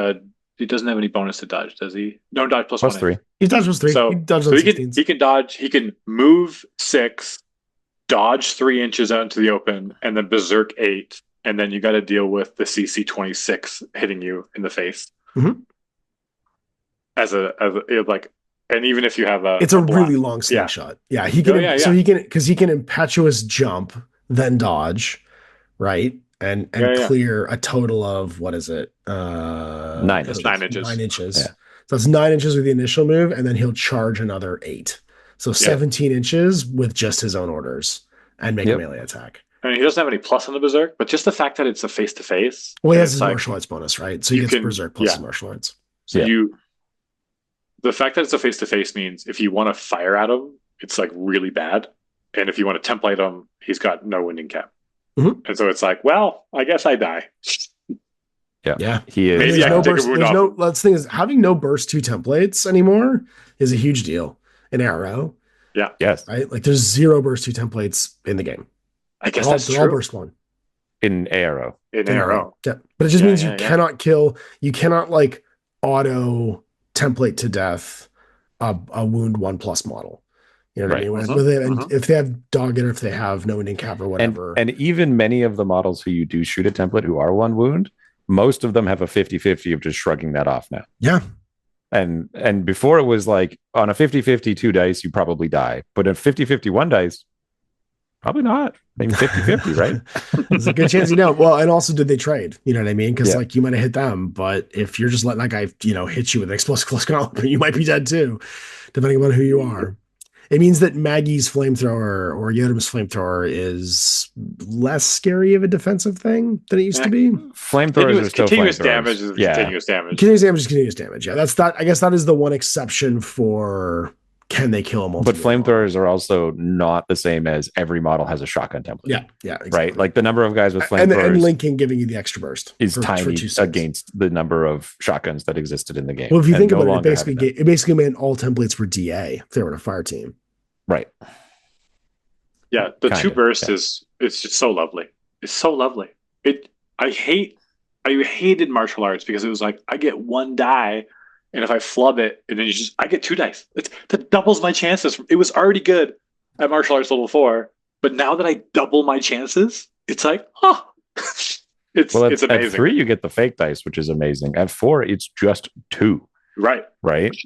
he doesn't have any bonus to dodge, does he? No, dodge plus 3. He dodge plus 3. So he dodges on 16s. He can dodge. He can move 6, dodge 3 inches out into the open, and then Berserk 8, and then you got to deal with the CC 26 hitting you in the face. Mm-hmm. And even if you have it's a really long slingshot. Yeah, he can. So he can, because he can impetuous jump, then dodge, right, and clear a total of what is it? 9 inches. 9 inches. 9 inches. Yeah. So it's 9 inches with the initial move, and then he'll charge another 8. So 17 inches with just his own orders and make a melee attack. I mean, he doesn't have any plus on the Berserk, but just the fact that it's a face to face. Well, he has his martial arts bonus, right? So he gets Berserk plus his martial arts. So the fact that it's a face-to-face means if you want to fire at him, it's really bad. And if you want to template him, he's got no wounding cap. Mm-hmm. And so it's well, I guess I die. Yeah. He is. Maybe I can take a wound off. That's the thing is, having no burst 2 templates anymore is a huge deal in Arrow. Yeah. Yes. Right? there's 0 burst 2 templates in the game. I guess that's true. All burst 1. In Arrow. In Arrow. Yeah. But it just means you cannot kill, you cannot auto template to death a wound 1+ model. You know what I mean? If they have dog or if they have no wounding cap or whatever. And even many of the models who you do shoot a template who are 1 wound, most of them have a 50-50 of just shrugging that off now. Yeah. And before it was on a 50-50 2 dice, you probably die. But a 50-50 1 dice, probably not. Maybe 50-50, right? There's a good chance you don't. Well, and also did they trade? You know what I mean? Because you might have hit them, but if you're just letting that guy, hit you with an explosive close combat, you might be dead too, depending on who you are. It means that Maggie's flamethrower or Yotam's flamethrower is less scary of a defensive thing than it used to be. Flamethrowers are still continuous flamethrowers. Damage is continuous damage. Continuous damage is continuous damage. Yeah, that's that. I guess that is the one exception for can they kill a multi. But flamethrowers are also not the same as every model has a shotgun template. Yeah, exactly. Right. Like the number of guys with flamethrowers and linking giving you the extra burst is tiny against the number of shotguns that existed in the game. Well, if you think about it, it basically meant all templates were DA if they were in a fire team. Right. Yeah, the two burst it's just so lovely. It's so lovely. I hated martial arts because it was I get 1 die, and if I flub it, and then I get 2 dice. That doubles my chances. It was already good at martial arts level 4, but now that I double my chances, it's it's amazing. At 3, you get the fake dice, which is amazing. At 4, it's just 2. Right.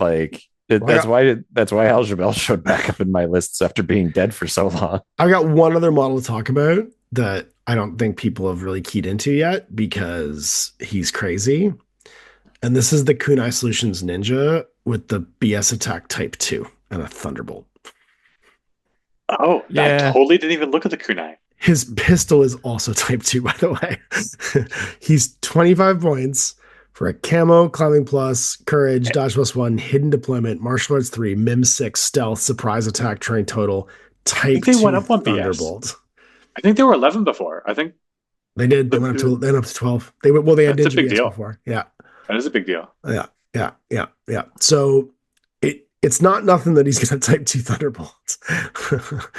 Like That's why Al Jabel showed back up in my lists after being dead for so long. I've got one other model to talk about that I don't think people have really keyed into yet because he's crazy. And this is the Kunai Solutions Ninja with the BS attack type 2 and a Thunderbolt. Oh, yeah. I totally didn't even look at the Kunai. His pistol is also type 2, by the way. He's 25 points for a camo, climbing plus, courage, dodge +1, hidden deployment, martial arts 3, mim 6, stealth, surprise attack, train total, type 2 went up on Thunderbolt. BS. I think they were 11 before. I think they did. They went up to 12. They had Ninja BS before. Yeah. That is a big deal. Yeah. So it's not nothing that he's going to type 2 Thunderbolts.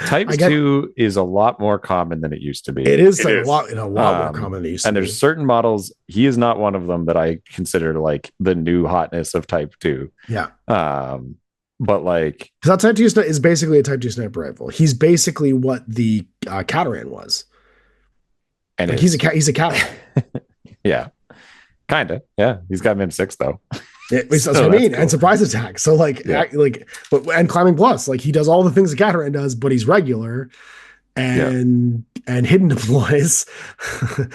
Type 2 is a lot more common than it used to be. It is a lot more common than it used to be. And there's certain models, he is not one of them that I consider like the new hotness of Type 2. Yeah. But like, because that Type 2 is basically a Type 2 sniper rifle. He's basically what the Cataran was. And like he's a Cataran. Yeah. Kind of. Yeah. He's got Mim 6 though. That's what I mean. Cool. And surprise attack. So and climbing plus, like he does all the things the Cataran does, but he's regular and hidden deploys.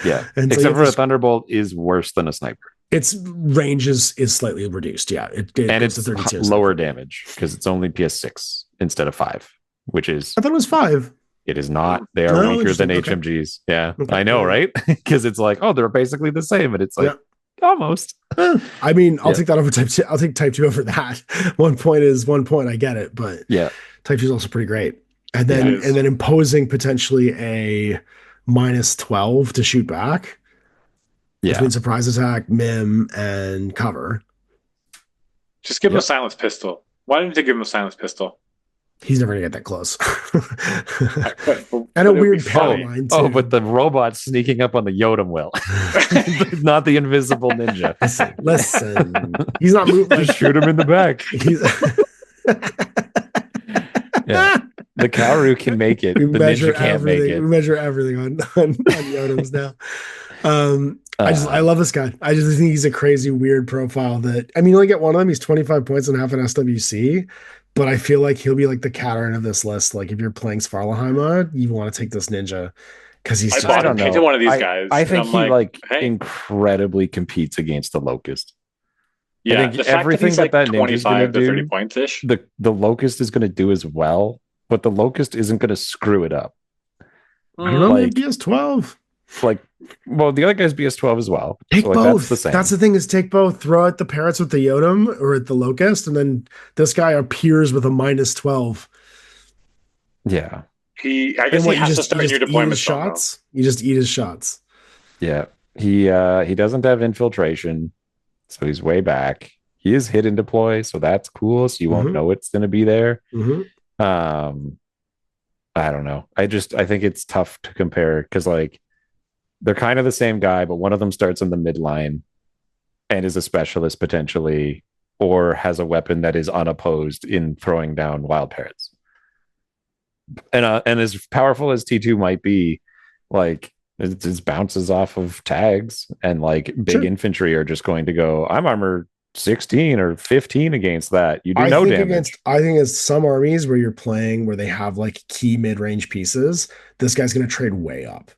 Yeah. And except for a Thunderbolt is worse than a sniper. Its range is slightly reduced. Yeah. And it's lower damage because it's only PS6 instead of 5, which is. I thought it was 5. It is not. They are weaker than HMGs. Yeah. Okay. I know, right? Because it's like, oh, they're basically the same. And it's like, almost. I mean, I'll take that over Type 2. I'll take Type 2 over that. 1 point is 1 point. I get it. But Type 2 is also pretty great. And then imposing potentially a -12 to shoot back. Between surprise attack, mim, and cover. Just give him a silenced pistol. Why didn't you give him a silenced pistol? He's never gonna get that close. And a weird power line too. Oh, but the robot sneaking up on the Yodam will. Not the invisible ninja. Listen. He's not moving. Just shoot him in the back. The Kaoru can make it. The ninja can't make it. We measure everything on Yodams now. I love this guy. I just think he's a crazy, weird profile that, I mean, you only get one of them. He's 25 points and half an SWC, but I feel like he'll be like the Cataran of this list. Like if you're playing Svarlaheima, you want to take this ninja because he's I don't know. One of these guys. I think he incredibly competes against the Locust. Yeah, I think everything that ninja's going to do, 30 points ish. The Locust is going to do as well, but the Locust isn't going to screw it up. I don't know, maybe BS12. Well, the other guy's BS12 as well. Take both. That's the thing is take both. Throw at the Parrots with the Yodam or at the Locust, and then this guy appears with a -12. Yeah. I guess he has to start in your deployment shots. You just eat his shots. Yeah. He doesn't have infiltration, so he's way back. He is hidden deploy, so that's cool. So you won't know it's going to be there. I don't know. I think it's tough to compare because they're kind of the same guy, but one of them starts in the midline and is a specialist potentially, or has a weapon that is unopposed in throwing down wild parrots. And as powerful as T2 might be, it just bounces off of tags, and big infantry are just going to go, I'm armor 16 or 15 against that. You do no damage. I think it's some armies where you're playing where they have key mid-range pieces. This guy's going to trade way up.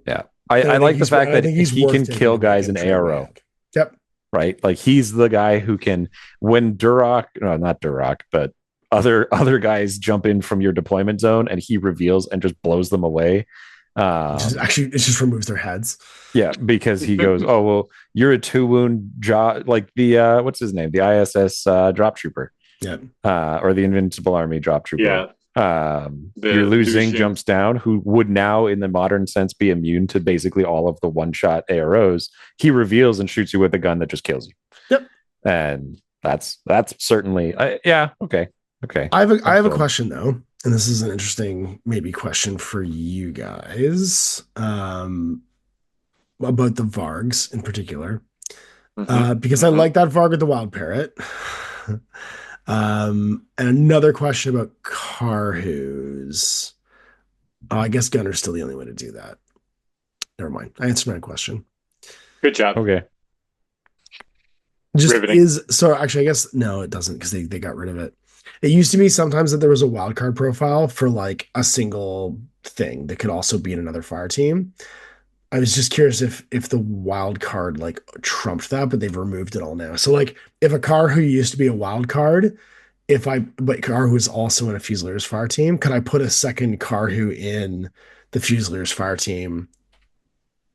Yeah. I like the fact that he can kill guys in ARO. Yep. Right. He's the guy who can, when not Duroc, but other guys jump in from your deployment zone and he reveals and just blows them away. It just removes their heads. Yeah, because he goes, oh, well, you're a 2-wound like the what's his name? The ISS drop trooper. Yeah. Or the Invincible Army drop trooper. Yeah. You're losing jumps down, who would now in the modern sense be immune to basically all of the one-shot AROs. He reveals and shoots you with a gun that just kills you. Yep. And that's certainly okay. I have a question though, and this is an interesting maybe question for you guys about the Vargs in particular, because I like that Varg with the Wild Parrot. And another question about Karhus. I guess Gunner's still the only way to do that. Never mind. I answered my question. Good job. Okay. Just Riveting. is so actually I guess no, it doesn't because they got rid of it. It used to be sometimes that there was a wildcard profile for like a single thing that could also be in another fire team. I was just curious if the wild card like trumped that, but they've removed it all now. So like if a car who used to be a wild card, but car who is also in a Fusiliers fire team, could I put a second car who in the Fusiliers fire team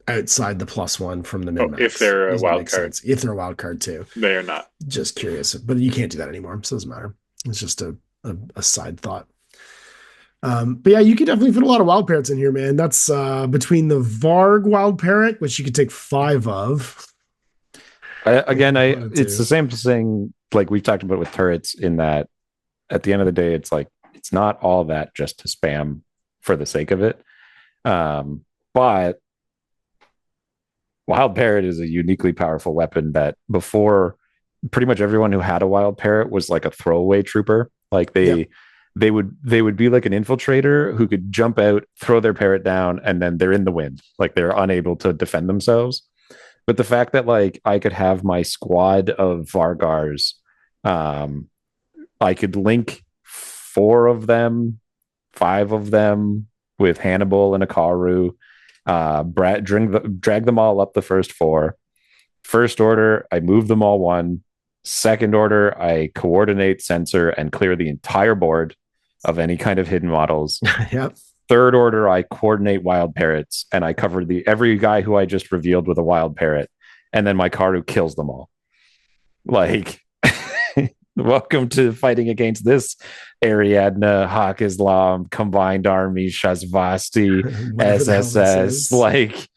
outside the +1 from the min-max? If they're a Does that wild make card. sense? If they're a wild card too. They are not. Just curious, but you can't do that anymore, so it doesn't matter. It's just a side thought. But yeah, you could definitely fit a lot of wild parrots in here, man. That's between the Varg wild parrot, which you could take 5 of. It's the same thing like we've talked about with turrets, in that at the end of the day, it's like it's not all that just to spam for the sake of it. But wild parrot is a uniquely powerful weapon that before pretty much everyone who had a wild parrot was like a throwaway trooper. Like they would be like an infiltrator who could jump out, throw their parrot down, and then they're in the wind. Like they're unable to defend themselves. But the fact that like I could have my squad of Vargars, I could link 4 of them, 5 of them with Hannibal and Akaru, drag them all up the first 4. First order, I move them all 1. Second order, I coordinate, censor, and clear the entire board of any kind of hidden models. Yep. Third order, I coordinate wild parrots, and I cover every guy who I just revealed with a wild parrot, and then my Karu kills them all. Like, welcome to fighting against this Ariadne, Hawk Islam, Combined Army, Shazvasti, SSS, like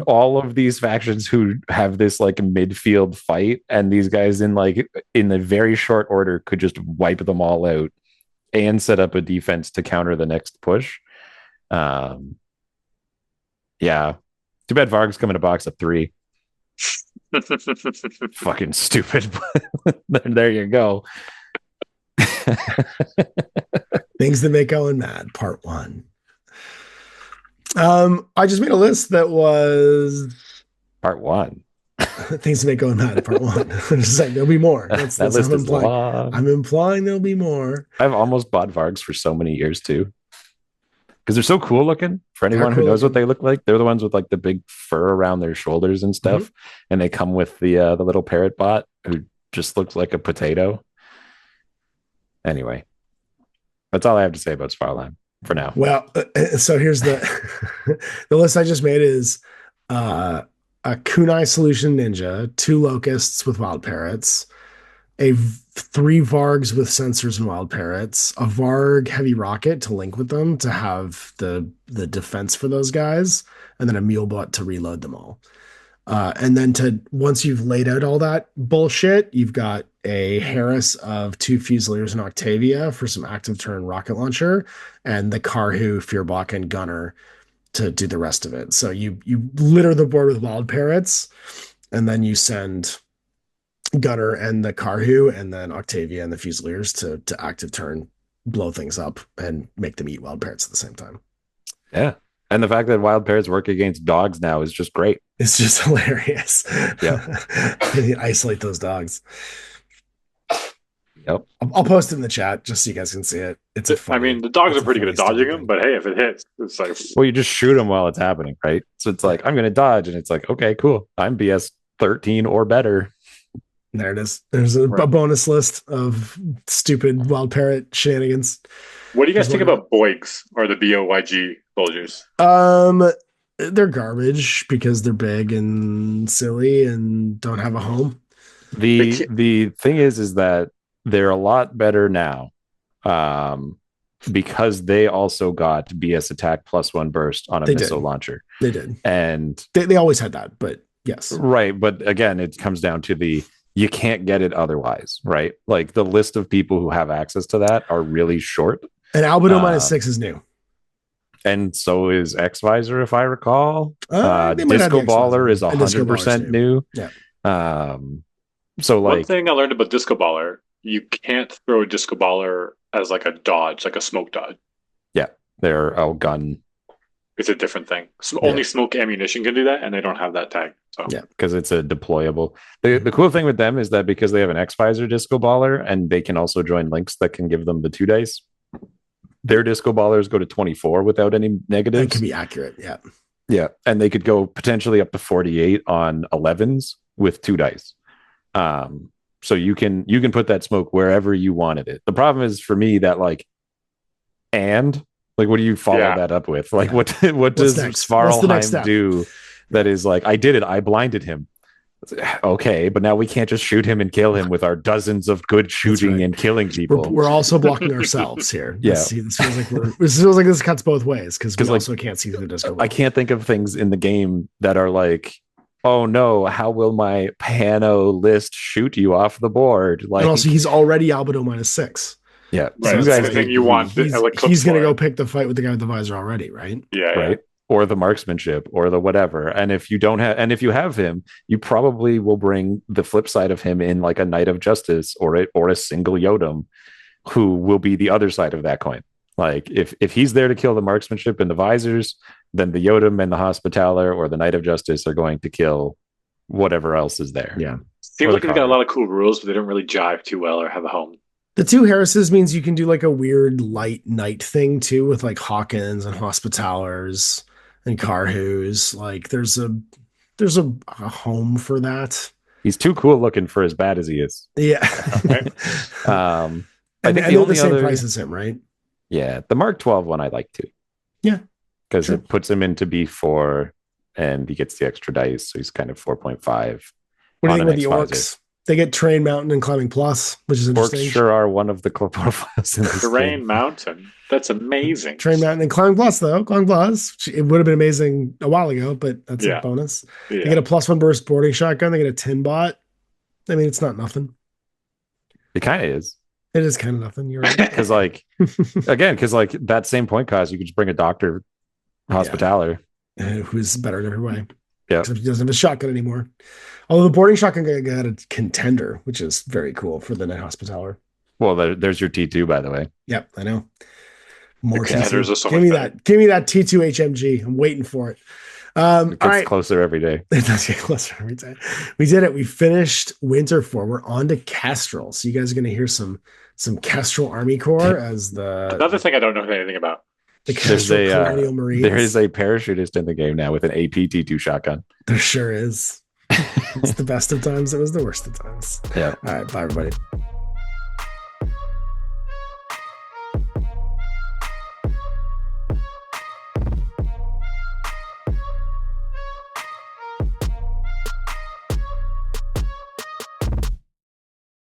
all of these factions who have this like midfield fight, and these guys in a very short order could just wipe them all out and set up a defense to counter the next push. Yeah, too bad Varg's come in a box of 3. Fucking stupid. There you go. Things that make Owen mad, part 1. I just made a list that was part 1. Things that make Owen mad, part 1. I'm just saying there'll be more. That's list I'm is long. I'm implying there'll be more. I've almost bought Vargs for so many years too, because they're so cool looking. For anyone who knows what they look like, they're the ones with like the big fur around their shoulders and stuff, and they come with the little parrot bot who just looks like a potato. Anyway, that's all I have to say about Svarlaheima for now. Well, so here's the the list I just made is a kunai solution ninja, 2 locusts with wild parrots, 3 Vargs with sensors and wild parrots, a Varg heavy rocket to link with them to have the defense for those guys, and then a mulebot to reload them all. And then once you've laid out all that bullshit, you've got a Harris of 2 Fusiliers and Octavia for some active turn rocket launcher, and the Karhu, Fearbach, and Gunner to do the rest of it. So you litter the board with wild parrots, and then you send Gunner and the Karhu, and then Octavia and the Fusiliers to active turn, blow things up, and make them eat wild parrots at the same time. Yeah. And the fact that wild parrots work against dogs now is just great. It's just hilarious. Yeah. Isolate those dogs. Yep. I'll post it in the chat just so you guys can see it. It's a funny, I mean, the dogs are pretty good at dodging them, but hey, if it hits, it's like... Well, you just shoot them while it's happening, right? So it's like, I'm going to dodge, and it's like, okay, cool. I'm BS 13 or better. There it is. There's a bonus list of stupid wild parrot shenanigans. What do you guys think about Boigs, or the BOYG soldiers? They're garbage because they're big and silly and don't have a home. The thing is that they're a lot better now, because they also got BS attack +1 burst on a missile launcher. They did, and they always had that. But yes, right. But again, it comes down to you can't get it otherwise, right? Like the list of people who have access to that are really short. And Albedo -6 is new. And so is X Visor, if I recall. Disco Baller is 100% new. Yeah. So like one thing I learned about Disco Baller, you can't throw a Disco Baller as like a dodge, like a smoke dodge. Yeah, they're gun It's a different thing. So Yeah. only smoke ammunition can do that, and they don't have that tag. So Yeah. because it's a deployable. The cool thing with them is that because they have an X-Visor disco baller and they can also join links that can give them the 2 dice, their disco ballers go to 24 without any negatives. That can be accurate. Yeah. Yeah. And they could go potentially up to 48 on 11s with 2 dice. So you can put that smoke wherever you wanted it. The problem is for me that what do you follow that up with? Like what does Svarlaheim do that is like, I did it, I blinded him. Okay, but now we can't just shoot him and kill him with our dozens of good shooting and killing people. We're also blocking ourselves here. Yeah. This feels like this cuts both ways because we also can't see through the disco ball. I can't think of things in the game that are like, oh no, how will my Pan O list shoot you off the board? Like, and also he's already albedo -6. Yeah, right. So That's the thing you want. He's going to go pick the fight with the guy with the visor already, right? Yeah, right. Or the marksmanship, or the whatever. And if you don't have, and if you have him, you probably will bring the flip side of him in, like a Knight of Justice or a single Yodam, who will be the other side of that coin. Like if he's there to kill the marksmanship and the visors, then the Yodam and the Hospitaller or the Knight of Justice are going to kill whatever else is there. Yeah, seems like they've got a lot of cool rules, but they don't really jive too well or have a home. The 2 Harrises means you can do like a weird light knight thing too with like Hawkins and Hospitallers and Carhus. Like there's a home for that. He's too cool looking for as bad as he is. Yeah. I think they're the same price as him, right? Yeah, the Mark 12 one I like too. Yeah, because it puts him into B4 and he gets the extra dice, so he's kind of 4.5. What do you think about the orcs? They get Terrain Mountain and Climbing Plus, which is interesting. Orcs sure are one of the profiles in this Terrain game. Mountain. That's amazing. Terrain Mountain and Climbing Plus, though. Climbing Plus. It would have been amazing a while ago, but that's a bonus. Yeah. They get a +1 burst boarding shotgun. They get a tin bot. I mean, it's not nothing. It kind of is. It is kind of nothing. You're right. Because that same point cost, you could just bring a Doctor Hospitaller. Who's better in every way. Yeah. Except he doesn't have a shotgun anymore. Although the boarding shotgun guy got a contender, which is very cool for the Knight Hospitaller. Well, there's your T2, by the way. Yep, I know. More contenders are so Give me that. Give me that T2 HMG. I'm waiting for it. It gets closer every day. It does get closer every day. We did it. We finished Winter 4. We're on to Kestrel. So you guys are going to hear some Kestrel Army Corps as the... Another thing I don't know anything about. The Kestrel Colonial Marines. There is a parachutist in the game now with an AP T2 shotgun. There sure is. It's the best of times. It was the worst of times. Yeah. All right. Bye, everybody.